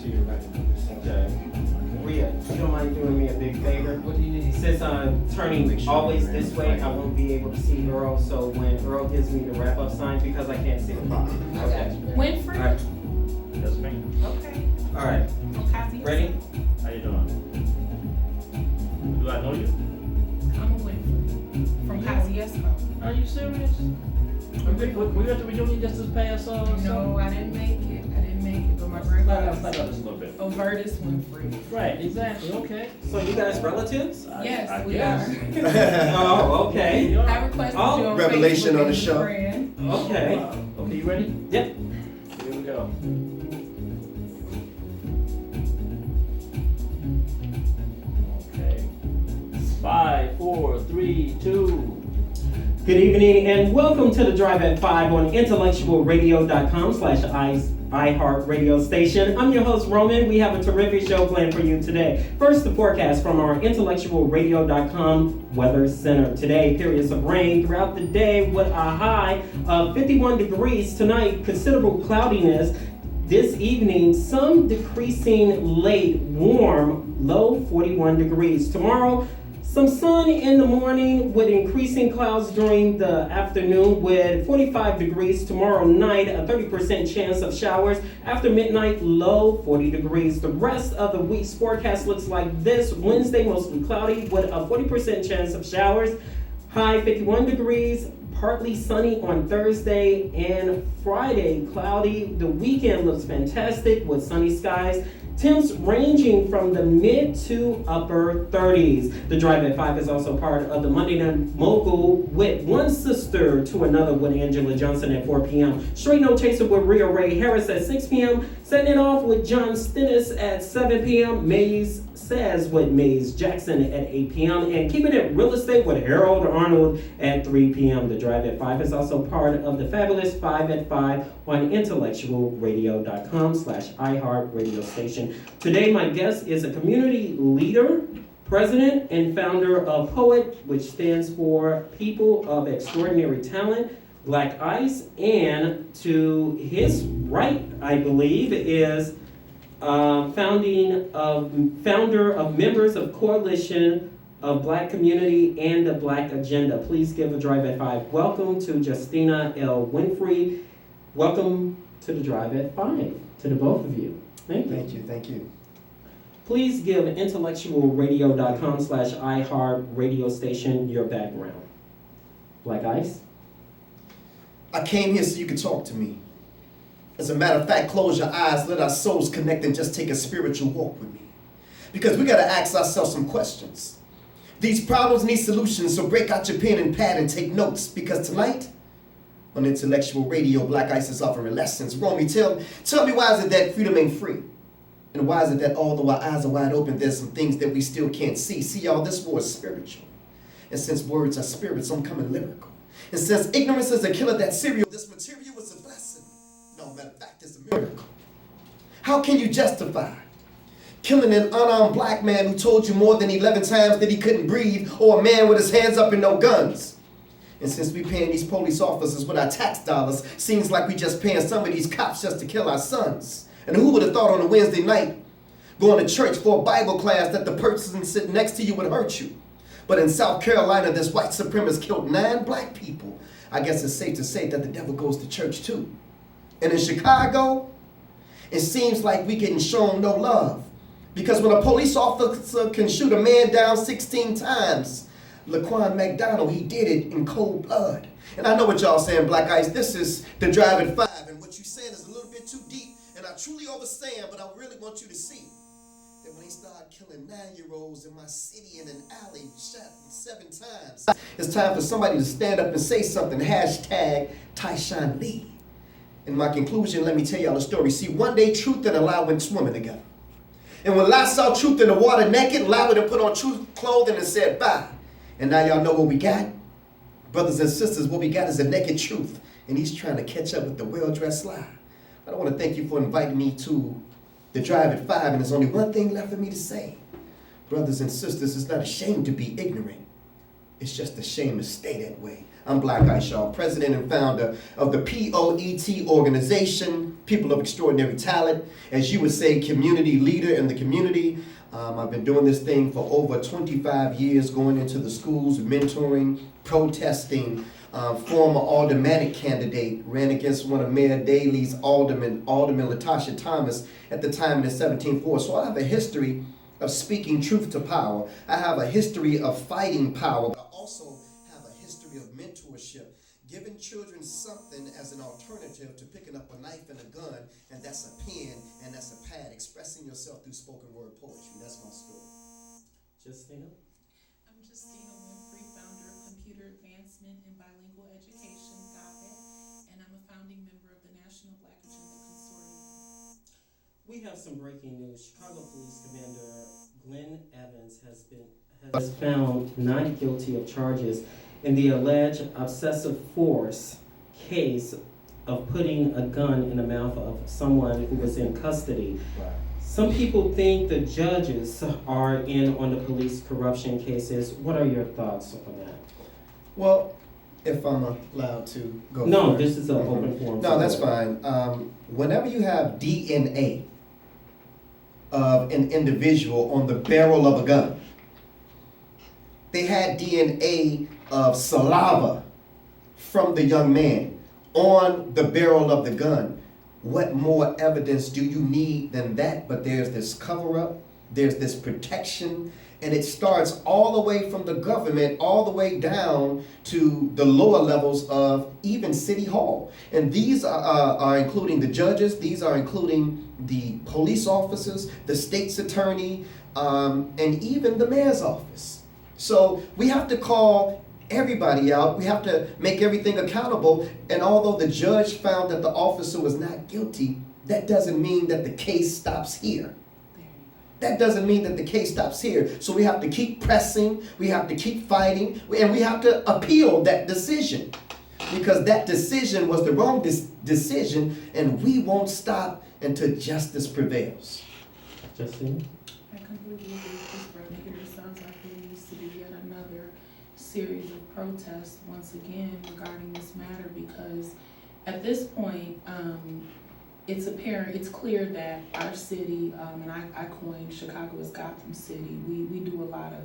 to your right. Okay. Rhea, you don't mind doing me a big favor? What do you need? Since I'm turning always this way, I won't be able to see Earl, so when Earl gives me the wrap-up sign, because I can't see the bottom. Okay. Winfrey? All right. That's me. Okay. All right. Ocasio. Ready? How you doing? Do I know you? I'm a Winfrey. From Kosciuszko. Are you serious? We got the reunion just this past No, I didn't make it. But my Back grandfather up just a little bit. Overtus Winfrey. Right, exactly, okay. So you guys relatives? Yes, we guess. are. Oh, okay. I requested Oh, you on revelation Facebook on the as a show. friend. Okay. Wow. Okay, you ready? Yep. Here we go. Okay. 5, 4, 3, 2. Good evening and welcome to the Drive at 5 on intellectualradio.com/iHeart radio station. I'm your host Roman. We have a terrific show planned for you today. First, the forecast from our intellectualradio.com weather center. Today, periods of rain throughout the day with a high of 51 degrees. Tonight, considerable cloudiness. This evening, some decreasing late, warm, low 41 degrees. Tomorrow, some sun in the morning with increasing clouds during the afternoon with 45 degrees. Tomorrow night, a 30% chance of showers. After midnight, low 40 degrees. The rest of the week's forecast looks like this. Wednesday, mostly cloudy with a 40% chance of showers. High 51 degrees. Partly sunny on Thursday and Friday, cloudy. The weekend looks fantastic with sunny skies. Temps ranging from the mid to upper 30s. The Drive at 5 is also part of the Monday Night Mogul with One Sister to Another with Angela Johnson at 4 p.m. Straight No Chaser with Rhea Ray Harris at 6 p.m. Setting it off with John Stennis at 7 p.m. Maze Says with Maze Jackson at 8 p.m. And Keeping It Real Estate with Harold Arnold at 3 p.m. The Drive at 5 is also part of the fabulous 5 at 5 on intellectualradio.com/iHeart radio station. Today, my guest is a community leader, president, and founder of POET, which stands for People of Extraordinary Talent, Blaq Ice, and to his right, I believe, is founder of members of Coalition of Black Community and the Black Agenda. Please give a Drive at 5. Welcome to Justina L. Winfrey. Welcome to the Drive at 5, to the both of you. Thank you. Thank you. Please give intellectualradio.com/iHeart radio station your background. Blaq Ice? I came here so you could talk to me. As a matter of fact, close your eyes, let our souls connect and just take a spiritual walk with me. Because we gotta ask ourselves some questions. These problems need solutions, so break out your pen and pad and take notes. Because tonight, on Intellectual Radio, Blaq Ice is offering lessons. Romy, tell me why is it that freedom ain't free? And why is it that although our eyes are wide open, there's some things that we still can't see? See, y'all, this war is spiritual. And since words are spirits, I'm coming lyrical. And since ignorance is a killer that's serial, this material is a blessing. No, matter of fact, it's a miracle. How can you justify killing an unarmed black man who told you more than 11 times that he couldn't breathe, or a man with his hands up and no guns? And since we paying these police officers with our tax dollars, seems like we just paying some of these cops just to kill our sons. And who would have thought on a Wednesday night, going to church for a Bible class, that the person sitting next to you would hurt you? But in South Carolina, this white supremacist killed 9 black people. I guess it's safe to say that the devil goes to church too. And in Chicago, it seems like we getting shown no love. Because when a police officer can shoot a man down 16 times, Laquan McDonald, he did it in cold blood. And I know what y'all saying, Blaq Ice, this is the Drive at 5, and what you saying is a little bit too deep, and I truly overstand, but I really want you to see that when they start killing 9-year-olds in my city in an alley, shot 7 times, it's time for somebody to stand up and say something, hashtag Tyshawn Lee. In my conclusion, let me tell y'all a story. See, one day Truth and a lie went swimming together. And when Lie saw Truth in the water naked, Lie would have put on Truth clothing and said bye. And now y'all know what we got? Brothers and sisters, what we got is a naked Truth. And he's trying to catch up with the well-dressed Lie. I want to thank you for inviting me to the Drive at 5, and there's only one thing left for me to say. Brothers and sisters, it's not a shame to be ignorant. It's just a shame to stay that way. I'm Blaq Ice, y'all, president and founder of the POET organization, people of extraordinary talent, as you would say, community leader in the community. I've been doing this thing for over 25 years, going into the schools, mentoring, protesting. Former aldermanic candidate, ran against one of Mayor Daley's Alderman Latasha Thomas at the time in the 17th Ward. So I have a history of speaking truth to power. I have a history of fighting power. I also have a history of mentorship, giving children something as an alternative to picking up a knife and a gun, and that's a pen and that's a pad, expressing yourself through spoken word poetry. That's my story. Justina? I'm Justina Winfrey, founder of Computer Advancement and Bilingual Education, GABE, and I'm a founding member of the National Blaq Agenda Consortium. We have some breaking news. Chicago Police Commander Glenn Evans has found not guilty of charges in the alleged excessive force case of putting a gun in the mouth of someone who was in custody. Right. Some people think the judges are in on the police corruption cases. What are your thoughts on that? Well, if I'm allowed to go No, first. this is an open forum. No, that's fine. Whenever you have DNA of an individual on the barrel of a gun, they had DNA of saliva from the young man on the barrel of the gun. What more evidence do you need than that? But there's this cover up, there's this protection, and it starts all the way from the government all the way down to the lower levels of even City Hall. And these are including the judges, these are including the police officers, the state's attorney, and even the mayor's office. So we have to call everybody out. We have to make everything accountable. And although the judge found that the officer was not guilty, that doesn't mean that the case stops here. That doesn't mean that the case stops here. So we have to keep pressing, we have to keep fighting, and we have to appeal that decision. Because that decision was the wrong decision, and we won't stop until justice prevails. Justine? I completely agree with this brother here. It sounds like there needs to be yet another series of protests once again regarding this matter, because at this point, it's apparent, it's clear that our city, and I coined Chicago as Gotham City, we do a lot of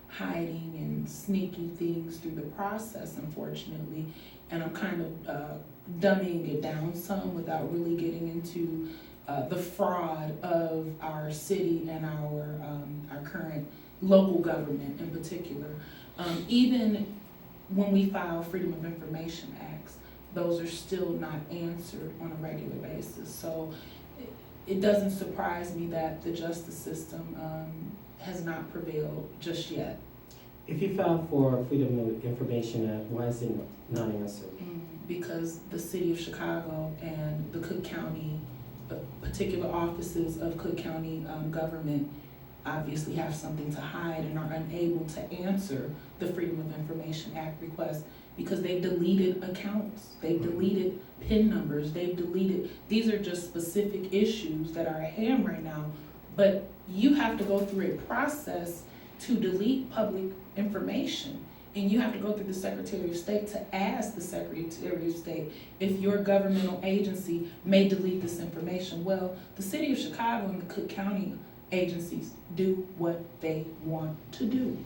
hiding and sneaky things through the process, unfortunately, and I'm kind of dumbing it down some without really getting into the fraud of our city and our current local government in particular. Even when we file Freedom of Information Acts, those are still not answered on a regular basis. So it doesn't surprise me that the justice system has not prevailed just yet. If you filed for Freedom of Information Act, why is it not answered? Because the city of Chicago and the Cook County, particular offices of Cook County government obviously have something to hide and are unable to answer the Freedom of Information Act request because they've deleted accounts, they've deleted PIN numbers, they've deleted, these are just specific issues that are at hand right now, but you have to go through a process to delete public information. And you have to go through the Secretary of State to ask the Secretary of State if your governmental agency may delete this information. Well, the city of Chicago and the Cook County agencies do what they want to do.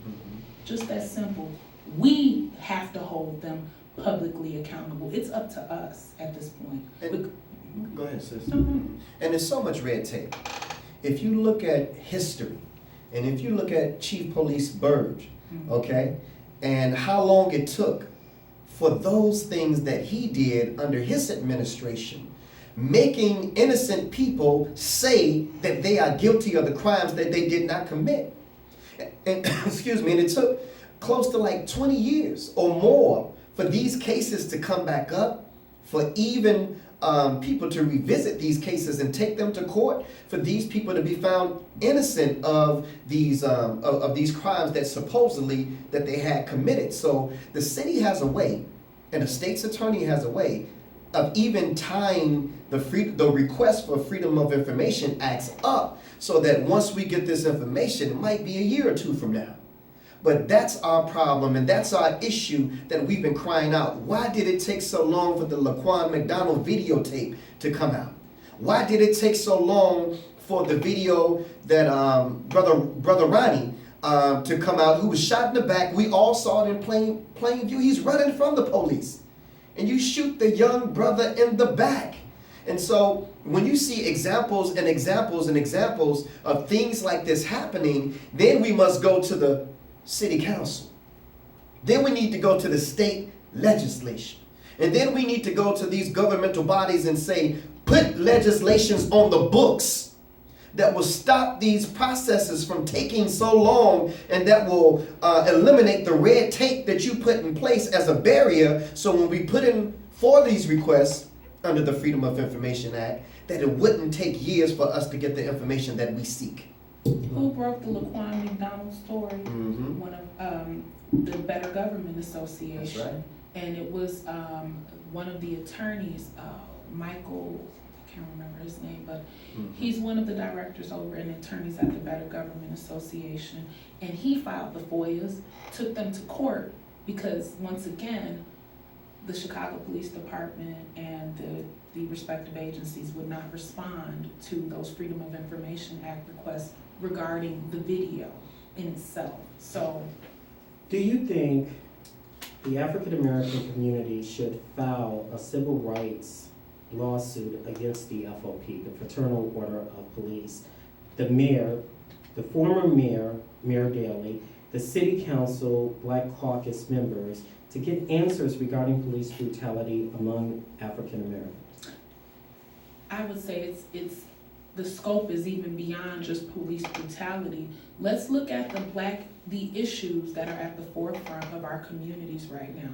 Just that simple. We have to hold them publicly accountable. It's up to us at this point. Go ahead, sis. No. And there's so much red tape. If you look at history, and if you look at Chief Police Burge, okay, and how long it took for those things that he did under his administration, making innocent people say that they are guilty of the crimes that they did not commit. And excuse me, and it took close to like 20 years or more for these cases to come back up, for even people to revisit these cases and take them to court, for these people to be found innocent of these crimes that supposedly that they had committed. So the city has a way, and the state's attorney has a way of even tying the request for Freedom of Information Acts up, so that once we get this information, it might be a year or two from now. But that's our problem, and that's our issue that we've been crying out. Why did it take so long for the Laquan McDonald videotape to come out? Why did it take so long for the video that brother Ronnie to come out, who was shot in the back? We all saw it in plain view. He's running from the police, and you shoot the young brother in the back. And so when you see examples and examples and examples of things like this happening, then we must go to the city council. Then we need to go to the state legislation. And then we need to go to these governmental bodies and say, put legislations on the books that will stop these processes from taking so long, and that will eliminate the red tape that you put in place as a barrier. So when we put in for these requests under the Freedom of Information Act, that it wouldn't take years for us to get the information that we seek. Who broke the Laquan McDonald story? Mm-hmm. One of the Better Government Association. That's right. And it was one of the attorneys, Michael, I can't remember his name, but he's one of the directors over and attorneys at the Better Government Association. And he filed the FOIAs, took them to court, because once again, the Chicago Police Department and the respective agencies would not respond to those Freedom of Information Act requests regarding the video in itself. So, Do you think the African American community should file a civil rights lawsuit against the FOP, the Fraternal Order of Police, the mayor, the former mayor, Mayor Daley, the city council, Black Caucus members, to get answers regarding police brutality among African Americans? I would say it's the scope is even beyond just police brutality. Let's look at the issues that are at the forefront of our communities right now.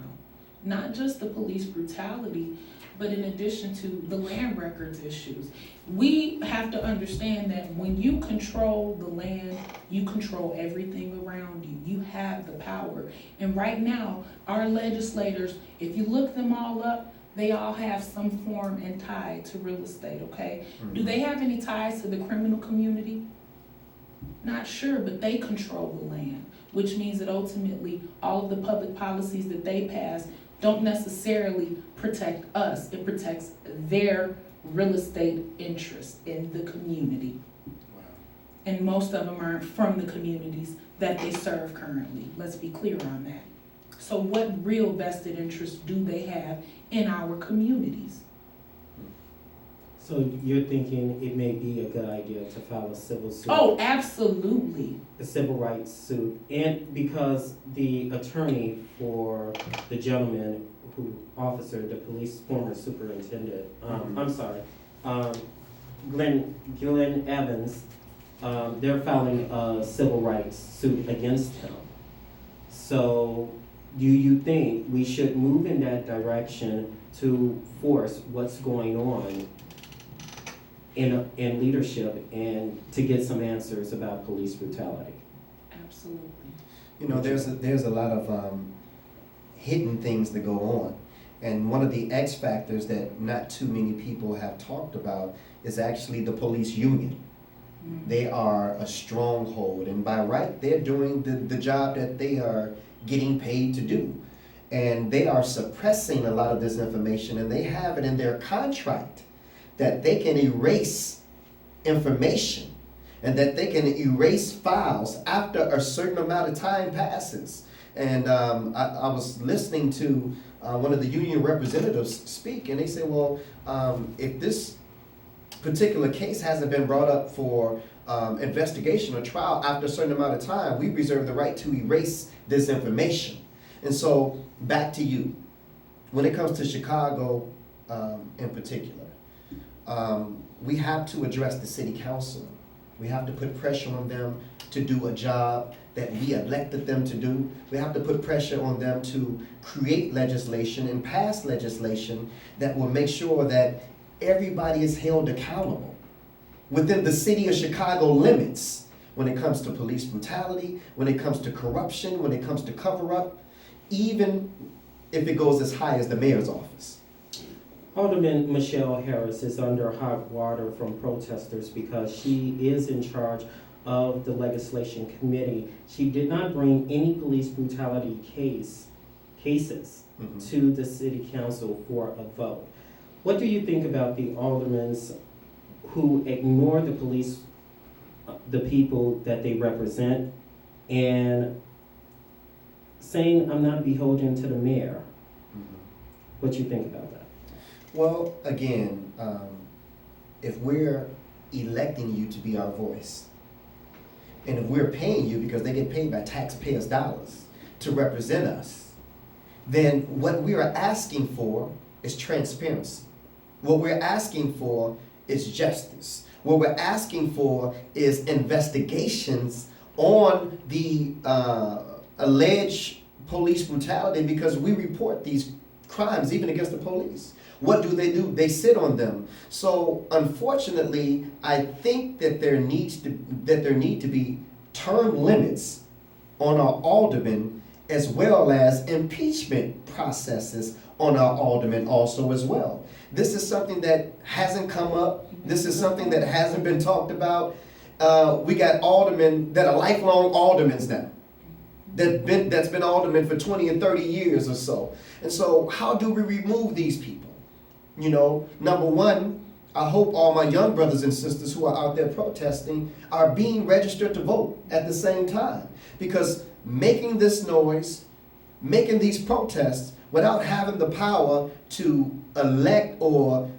Not just the police brutality, but in addition to the land records issues. We have to understand that when you control the land, you control everything around you. You have the power. And right now, our legislators, if you look them all up, they all have some form and tie to real estate, okay? Mm-hmm. Do they have any ties to the criminal community? Not sure, but they control the land, which means that ultimately all of the public policies that they pass don't necessarily protect us. It protects their real estate interest in the community. Wow. And most of them aren't from the communities that they serve currently. Let's be clear on that. So what real vested interest do they have in our communities? So you're thinking it may be a good idea to file a civil suit? Oh, absolutely. A civil rights suit, and because the attorney for the gentleman the police former superintendent, Glenn Evans, they're filing a civil rights suit against him. So do you think we should move in that direction to force what's going on in leadership and to get some answers about police brutality? Absolutely. You know, there's a lot of hidden things that go on. And one of the X factors that not too many people have talked about is actually the police union. Mm-hmm. They are a stronghold, and by right, they're doing the job that they are getting paid to do. And they are suppressing a lot of this information, and they have it in their contract that they can erase information and that they can erase files after a certain amount of time passes. And I was listening to one of the union representatives speak, and they said, well, if this particular case hasn't been brought up for investigation or trial after a certain amount of time, we reserve the right to erase this information. And so back to you. When it comes to Chicago in particular, we have to address the city council. We have to put pressure on them to do a job that we elected them to do. We have to put pressure on them to create legislation and pass legislation that will make sure that everybody is held accountable within the city of Chicago limits when it comes to police brutality, when it comes to corruption, when it comes to cover-up, even if it goes as high as the mayor's office. Alderman Michelle Harris is under hot water from protesters because she is in charge of the legislation committee. She did not bring any police brutality cases to the city council for a vote. What do you think about the alderman's who ignore the police, the people that they represent, and saying, I'm not beholden to the mayor. What you think about that? Well, again, if we're electing you to be our voice, and if we're paying you because they get paid by taxpayers' dollars to represent us, then what we are asking for is transparency. What we're asking for is justice. What we're asking for is investigations on the alleged police brutality, because we report these crimes even against the police. What do? They sit on them. So unfortunately, I think that there need to be term limits on our aldermen, as well as impeachment processes on our aldermen also as well. This is something that hasn't come up. This is something that hasn't been talked about. We got aldermen that are lifelong aldermen now, that's been aldermen for 20 and 30 years or so. And so how do we remove these people? You know, number one, I hope all my young brothers and sisters who are out there protesting are being registered to vote at the same time. Because making this noise, making these protests without having the power to elect or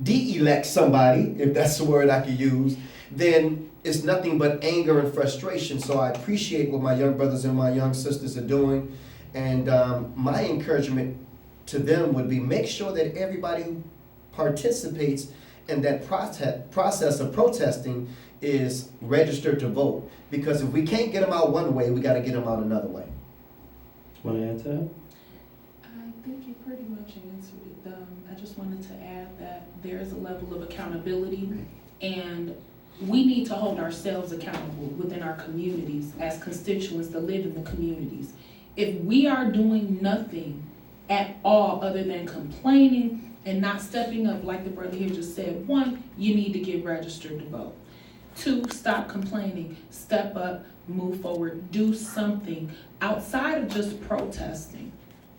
de-elect somebody, if that's the word I could use, then it's nothing but anger and frustration. So I appreciate what my young brothers and my young sisters are doing. And my encouragement to them would be, make sure that everybody who participates in that process of protesting is registered to vote. Because if we can't get them out one way, we got to get them out another way. Want to add to that? I think you pretty much answered it. I just wanted to add that there is a level of accountability, and we need to hold ourselves accountable within our communities as constituents that live in the communities. If we are doing nothing at all other than complaining and not stepping up, like the brother here just said, one, you need to get registered to vote. Two, stop complaining, step up, move forward, do something outside of just protesting.